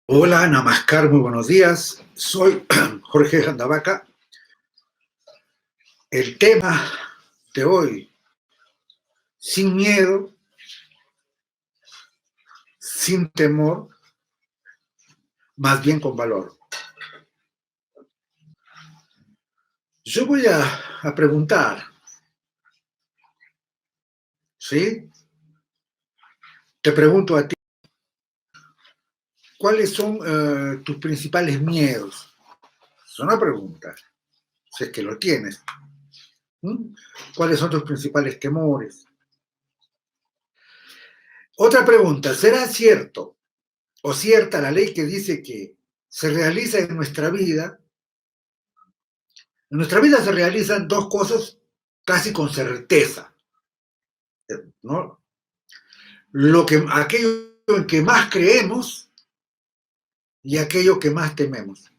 Hola, Namaskar, muy buenos días. Soy Jorge Jandavaca. El tema de hoy, sin miedo, sin temor, más bien con valor. Yo voy a preguntar, ¿sí? Te pregunto a ti, ¿cuáles son tus principales miedos? Es una pregunta, si es que lo tienes. ¿Mm? ¿Cuáles son tus principales temores? Otra pregunta, ¿será cierto o cierta la ley que dice que se realiza en nuestra vida? En nuestra vida se realizan dos cosas casi con certeza, ¿no? Aquello en que más creemos y aquello que más tememos.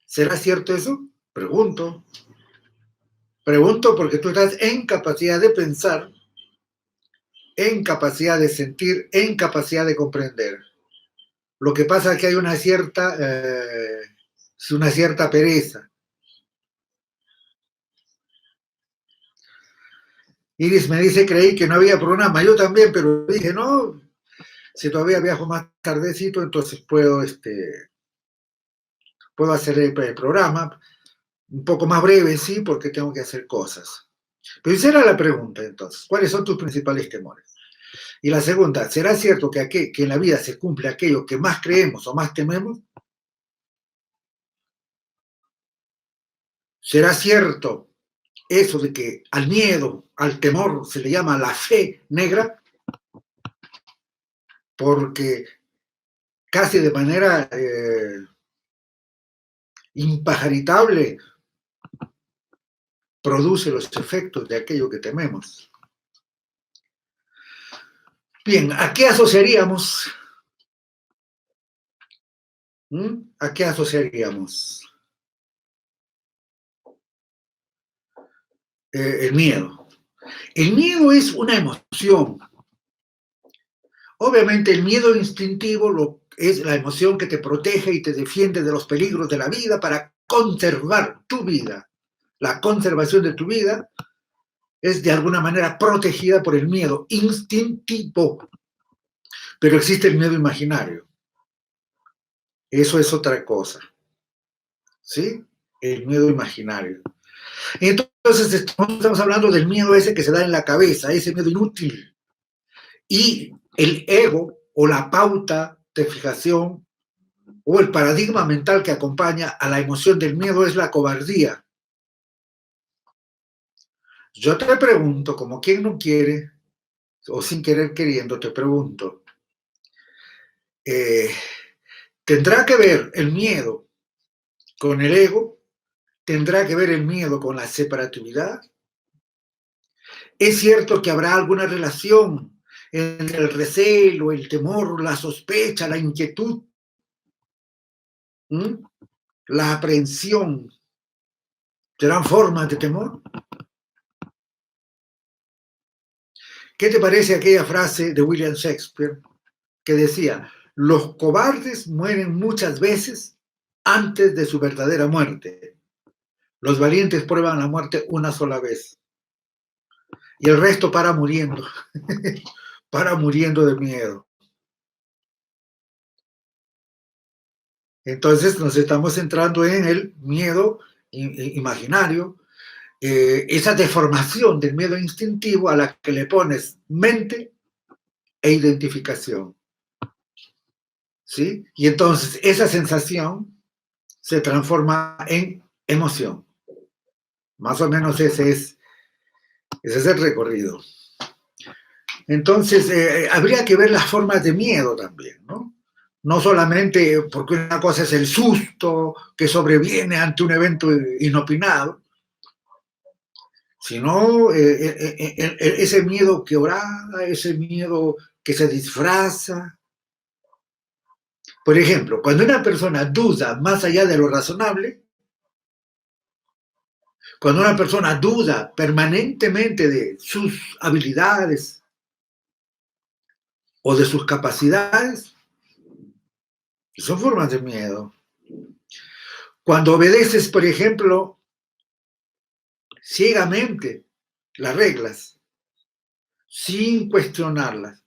¿Será cierto eso? Pregunto. Pregunto porque tú estás en capacidad de pensar, en capacidad de sentir, en capacidad de comprender. Lo que pasa es que hay una cierta pereza. Iris me dice, creí que no había programa. Yo también, pero dije, no, si todavía viajo más tardecito, entonces puedo hacer el programa un poco más breve, sí, porque tengo que hacer cosas. Pero esa era la pregunta, entonces. ¿Cuáles son tus principales temores? Y la segunda, ¿será cierto que en la vida se cumple aquello que más creemos o más tememos? ¿Será cierto eso de que al miedo, al temor, se le llama la fe negra? Porque casi de manera impajaritable produce los efectos de aquello que tememos. Bien, ¿a qué asociaríamos? ¿A qué asociaríamos el miedo? El miedo es una emoción. Obviamente el miedo instintivo es la emoción que te protege y te defiende de los peligros de la vida para conservar tu vida. La conservación de tu vida es de alguna manera protegida por el miedo instintivo. Pero existe el miedo imaginario. Eso es otra cosa. ¿Sí? El miedo imaginario. Entonces estamos hablando del miedo ese que se da en la cabeza, ese miedo inútil. Y el ego o la pauta de fijación o el paradigma mental que acompaña a la emoción del miedo es la cobardía. Yo te pregunto, como quien no quiere, o sin querer queriendo, te pregunto, ¿tendrá que ver el miedo con el ego? ¿Tendrá que ver el miedo con la separatividad? ¿Es cierto que habrá alguna relación entre el recelo, el temor, la sospecha, la inquietud, la aprehensión? ¿Serán formas de temor? ¿Qué te parece aquella frase de William Shakespeare que decía, los cobardes mueren muchas veces antes de su verdadera muerte? Los valientes prueban la muerte una sola vez y el resto para muriendo, para muriendo de miedo. Entonces nos estamos centrando en el miedo imaginario, esa deformación del miedo instintivo a la que le pones mente e identificación. ¿Sí? Y entonces esa sensación se transforma en emoción. Más o menos ese es el recorrido. Entonces, habría que ver las formas de miedo también, ¿no? No solamente porque una cosa es el susto que sobreviene ante un evento inopinado, sino ese miedo que orada, ese miedo que se disfraza. Por ejemplo, cuando una persona duda más allá de lo razonable, cuando una persona duda permanentemente de sus habilidades o de sus capacidades, Son formas de miedo. Cuando obedeces, por ejemplo, ciegamente las reglas, sin cuestionarlas,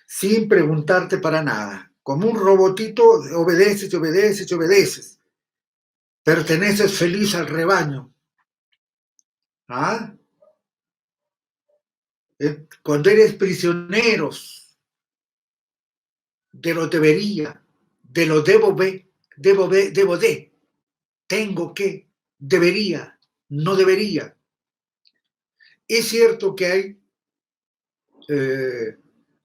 sin preguntarte para nada. Como un robotito, obedeces, obedeces, obedeces. Perteneces feliz al rebaño. ¿Ah? Cuando eres prisioneros de lo debería, de lo debo de, tengo que, debería, no debería. Es cierto que hay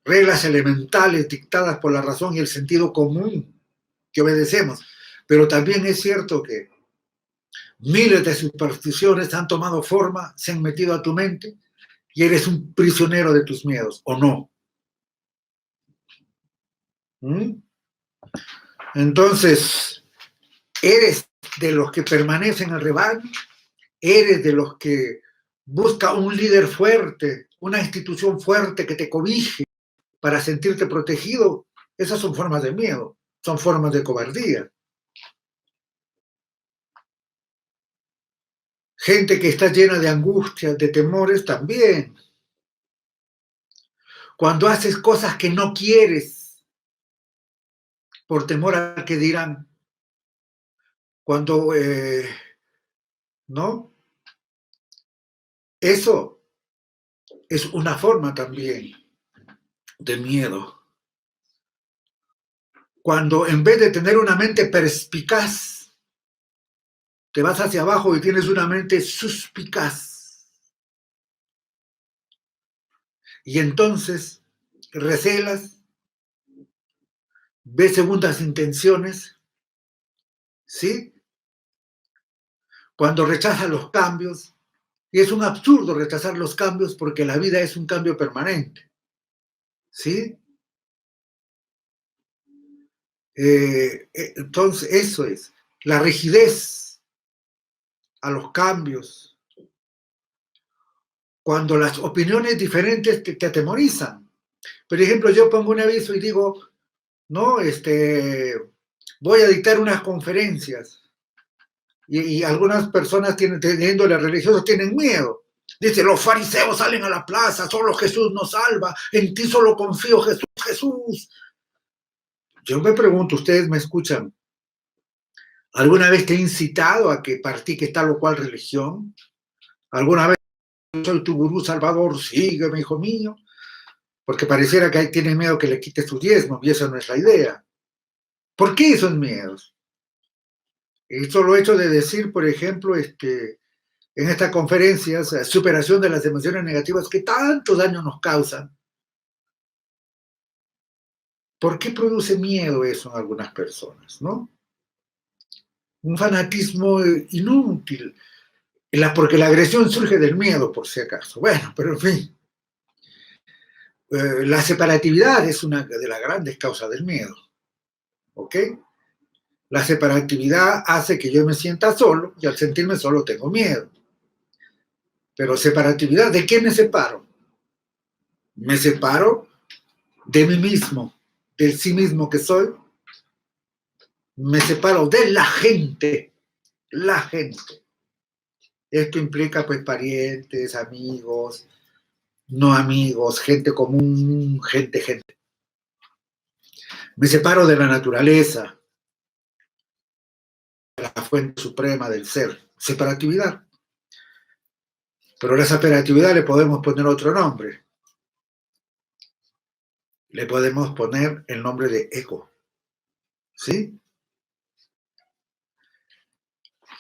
reglas elementales dictadas por la razón y el sentido común que obedecemos, pero también es cierto que miles de supersticiones han tomado forma, se han metido a tu mente y eres un prisionero de tus miedos, ¿o no? ¿Mm? Entonces, ¿eres de los que permanecen en el rebaño? ¿Eres de los que busca un líder fuerte, una institución fuerte que te cobije para sentirte protegido? Esas son formas de miedo, son formas de cobardía. Gente que está llena de angustias, de temores también. Cuando haces cosas que no quieres por temor a que dirán, cuando, ¿no? Eso es una forma también de miedo. Cuando en vez de tener una mente perspicaz, te vas hacia abajo y tienes una mente suspicaz. Y entonces recelas, ves segundas intenciones, ¿sí? Cuando rechazas los cambios, y es un absurdo rechazar los cambios porque la vida es un cambio permanente, ¿sí? Entonces, eso es, la rigidez a los cambios, cuando las opiniones diferentes te atemorizan. Por ejemplo, yo pongo un aviso y digo, no, voy a dictar unas conferencias y algunas personas teniendo la religiosa tienen miedo. Dice, los fariseos salen a la plaza, solo Jesús nos salva, en ti solo confío, Jesús, Jesús. Yo me pregunto, ustedes me escuchan, ¿alguna vez te he incitado a que practiques tal o cual religión? ¿Alguna vez soy tu gurú salvador? Sígueme, hijo mío. Porque pareciera que tienes miedo que le quites tu diezmo, y esa no es la idea. ¿Por qué esos miedos? El solo hecho de decir, por ejemplo, en estas conferencias, superación de las emociones negativas que tanto daño nos causan. ¿Por qué produce miedo eso en algunas personas, no? Un fanatismo inútil, porque la agresión surge del miedo, por si acaso. Bueno, pero en fin, la separatividad es una de las grandes causas del miedo, ¿ok? La separatividad hace que yo me sienta solo y al sentirme solo tengo miedo. Pero separatividad, ¿de qué me separo? Me separo de mí mismo, del sí mismo que soy. Me separo de la gente, la gente. Esto implica pues parientes, amigos, no amigos, gente común, gente. Me separo de la naturaleza, la fuente suprema del ser, separatividad. Pero a la separatividad le podemos poner otro nombre. Le podemos poner el nombre de ego, ¿sí?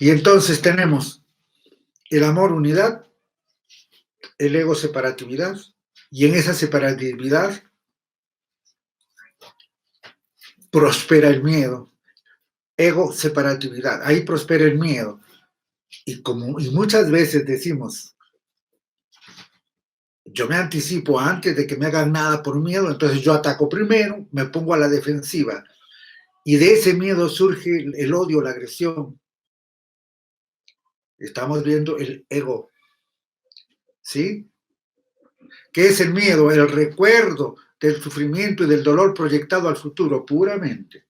Y entonces tenemos el amor, unidad, el ego, separatividad, y en esa separatividad prospera el miedo. Ego, separatividad, ahí prospera el miedo. Y muchas veces decimos, yo me anticipo antes de que me hagan nada por miedo, entonces yo ataco primero, me pongo a la defensiva. Y de ese miedo surge el odio, la agresión. Estamos viendo el ego, ¿sí? ¿Qué es el miedo? El recuerdo del sufrimiento y del dolor proyectado al futuro, puramente.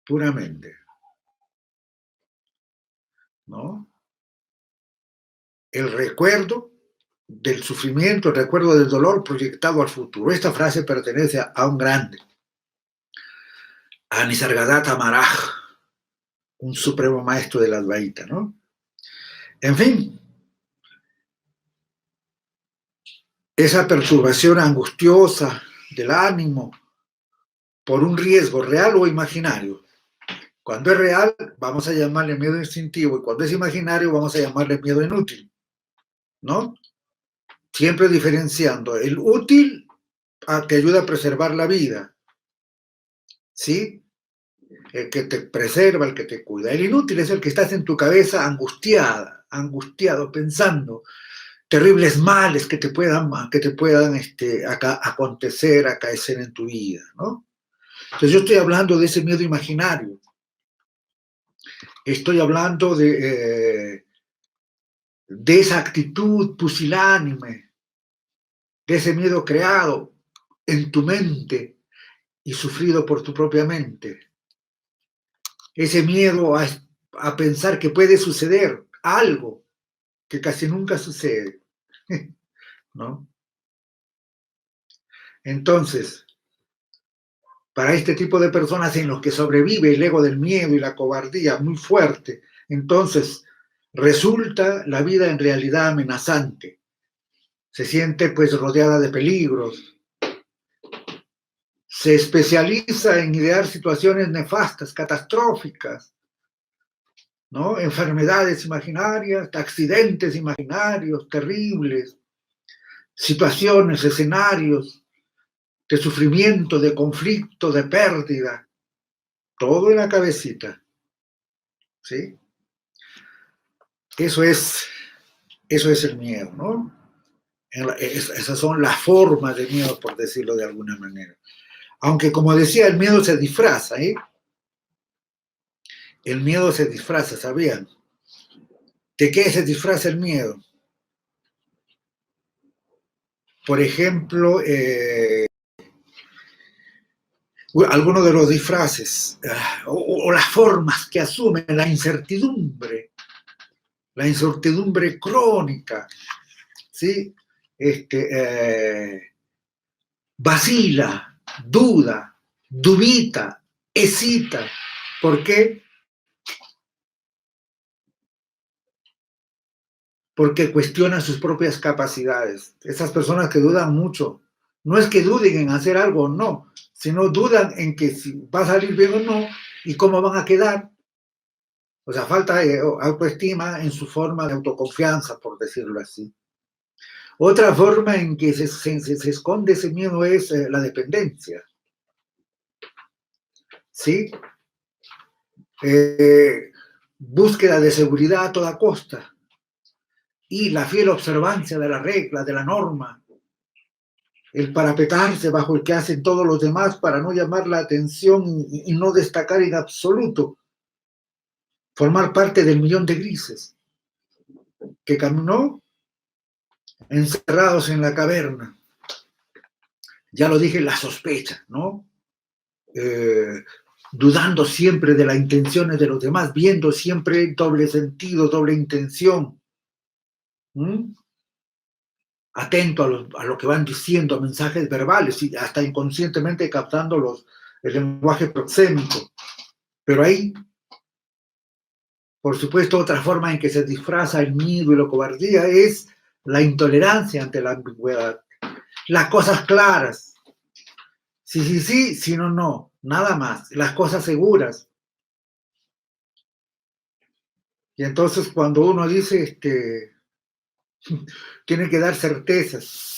puramente, ¿no? El recuerdo del sufrimiento, el recuerdo del dolor proyectado al futuro. Esta frase pertenece a un grande, a Nisargadatta Maharaj, un supremo maestro de la Advaita, ¿no? En fin, esa perturbación angustiosa del ánimo por un riesgo real o imaginario. Cuando es real, vamos a llamarle miedo instintivo, y cuando es imaginario, vamos a llamarle miedo inútil, ¿no? Siempre diferenciando. El útil te ayuda a preservar la vida, ¿sí? El que te preserva, el que te cuida. El inútil es el que estás en tu cabeza angustiada, angustiado, pensando terribles males que te puedan acontecer, acaecer en tu vida, ¿no? Entonces yo estoy hablando de ese miedo imaginario. Estoy hablando de esa actitud pusilánime, de ese miedo creado en tu mente y sufrido por tu propia mente. Ese miedo a pensar que puede suceder algo que casi nunca sucede, ¿no? Entonces, para este tipo de personas en los que sobrevive el ego del miedo y la cobardía muy fuerte, entonces resulta la vida en realidad amenazante. Se siente pues rodeada de peligros. Se especializa en idear situaciones nefastas, catastróficas, ¿no? Enfermedades imaginarias, accidentes imaginarios, terribles, situaciones, escenarios de sufrimiento, de conflicto, de pérdida, todo en la cabecita, ¿sí? Eso es el miedo, ¿no? Esas son las formas de miedo, por decirlo de alguna manera. Aunque, como decía, el miedo se disfraza, ¿eh? El miedo se disfraza, ¿sabían? ¿De qué se disfraza el miedo? Por ejemplo, algunos de los disfraces o las formas que asumen la incertidumbre crónica, ¿sí? Vacila, duda, dubita, hesita. ¿Por qué? Porque cuestiona sus propias capacidades. Esas personas que dudan mucho, no es que duden en hacer algo o no, sino dudan en que si va a salir bien o no y cómo van a quedar. O sea, falta autoestima en su forma de autoconfianza, por decirlo así. Otra forma en que se esconde ese miedo es la dependencia. ¿Sí? Búsqueda de seguridad a toda costa y la fiel observancia de la regla, de la norma, el parapetarse bajo el que hacen todos los demás para no llamar la atención y no destacar en absoluto, formar parte del millón de grises que caminó encerrados en la caverna. Ya lo dije, la sospecha, ¿no? Dudando siempre de las intenciones de los demás, viendo siempre doble sentido, doble intención. Atento a lo que van diciendo, mensajes verbales, y hasta inconscientemente captando el lenguaje proxémico. Pero ahí, por supuesto, otra forma en que se disfraza el miedo y la cobardía es la intolerancia ante la ambigüedad. Las cosas claras. Sí, sí, sí, sí, no, no. Nada más. Las cosas seguras. Y entonces cuando uno dice, tiene que dar certezas.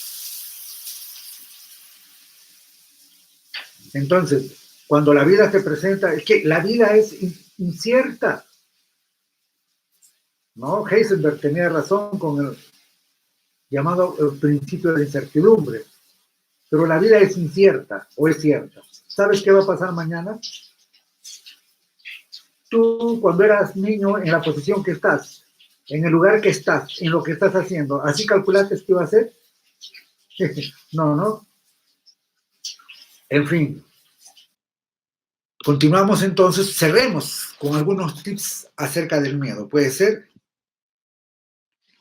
Entonces, cuando la vida se presenta, es que la vida es incierta, ¿no? Heisenberg tenía razón con el llamado el principio de incertidumbre, pero la vida es incierta o es cierta. ¿Sabes qué va a pasar mañana? Tú, cuando eras niño, en la posición que estás, en el lugar que estás, en lo que estás haciendo, ¿así calculaste qué iba a hacer? No, no. En fin, Continuamos entonces, cerremos con algunos tips acerca del miedo. Puede ser,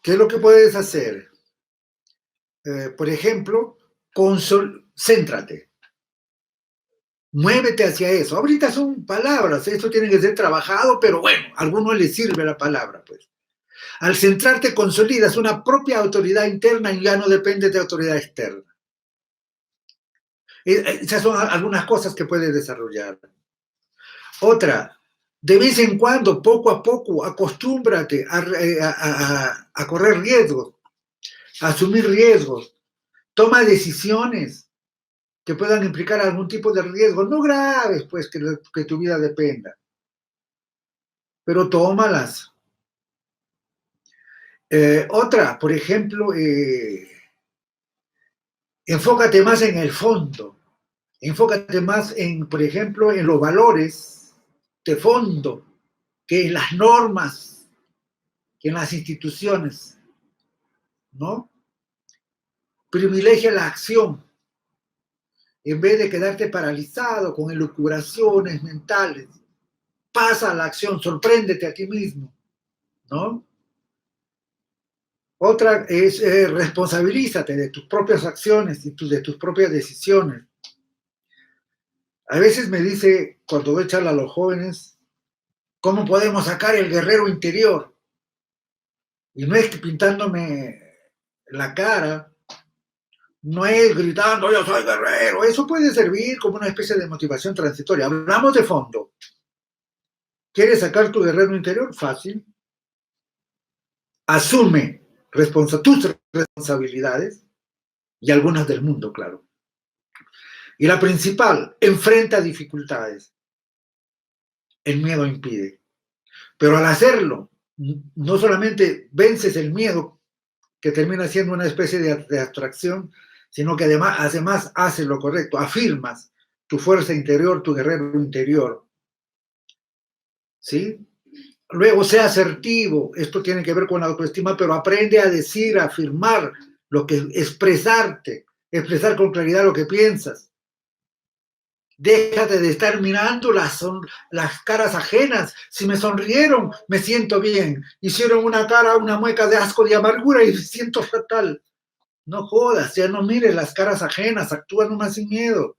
¿qué es lo que puedes hacer? Por ejemplo, céntrate, muévete hacia eso. Ahorita son palabras, esto tiene que ser trabajado, pero bueno, a algunos les sirve la palabra, pues. Al centrarte consolidas una propia autoridad interna y ya no depende de autoridad externa. Esas son algunas cosas que puedes desarrollar. Otra, de vez en cuando, poco a poco, acostúmbrate a correr riesgos, a asumir riesgos. Toma decisiones que puedan implicar algún tipo de riesgo, no graves, pues, que tu vida dependa, pero tómalas. Otra, por ejemplo, enfócate más en el fondo, enfócate más en, por ejemplo, en los valores de fondo, que en las normas, que en las instituciones, ¿no? Privilegia la acción, en vez de quedarte paralizado con elucubraciones mentales. Pasa a la acción, sorpréndete a ti mismo, ¿no? Otra es responsabilízate de tus propias acciones y de tus propias decisiones. A veces me dice, cuando doy charla a los jóvenes, ¿cómo podemos sacar el guerrero interior? Y no es que pintándome la cara, no es gritando, yo soy guerrero. Eso puede servir como una especie de motivación transitoria. Hablamos de fondo. ¿Quieres sacar tu guerrero interior? Fácil. Asume tus responsabilidades y algunas del mundo, claro. Y la principal, enfrenta dificultades. El miedo impide. Pero al hacerlo, no solamente vences el miedo, que termina siendo una especie de abstracción, sino que además haces lo correcto, afirmas tu fuerza interior, tu guerrero interior. ¿Sí? Luego, sea asertivo, esto tiene que ver con la autoestima, pero aprende a decir, a afirmar lo que, expresar con claridad lo que piensas. Déjate de estar mirando las caras ajenas. Si me sonrieron, me siento bien. Hicieron una cara, una mueca de asco, de amargura y me siento fatal. No jodas, ya no mires las caras ajenas, actúa nomás sin miedo.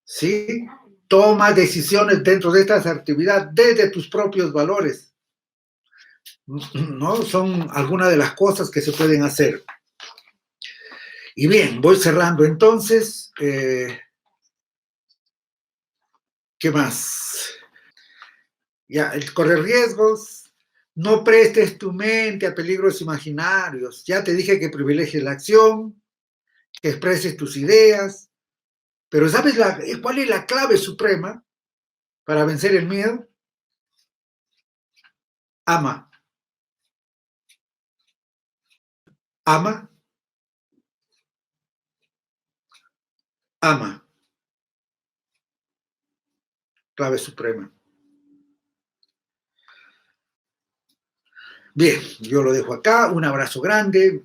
¿Sí? Toma decisiones dentro de esta asertividad desde tus propios valores. ¿No? Son algunas de las cosas que se pueden hacer. Y bien, voy cerrando entonces. ¿Qué más? Ya, el correr riesgos, no prestes tu mente a peligros imaginarios. Ya te dije que privilegies la acción, que expreses tus ideas, pero ¿sabes cuál es la clave suprema para vencer el miedo? Ama. Ama. Ama. Clave suprema. Bien, yo lo dejo acá. Un abrazo grande.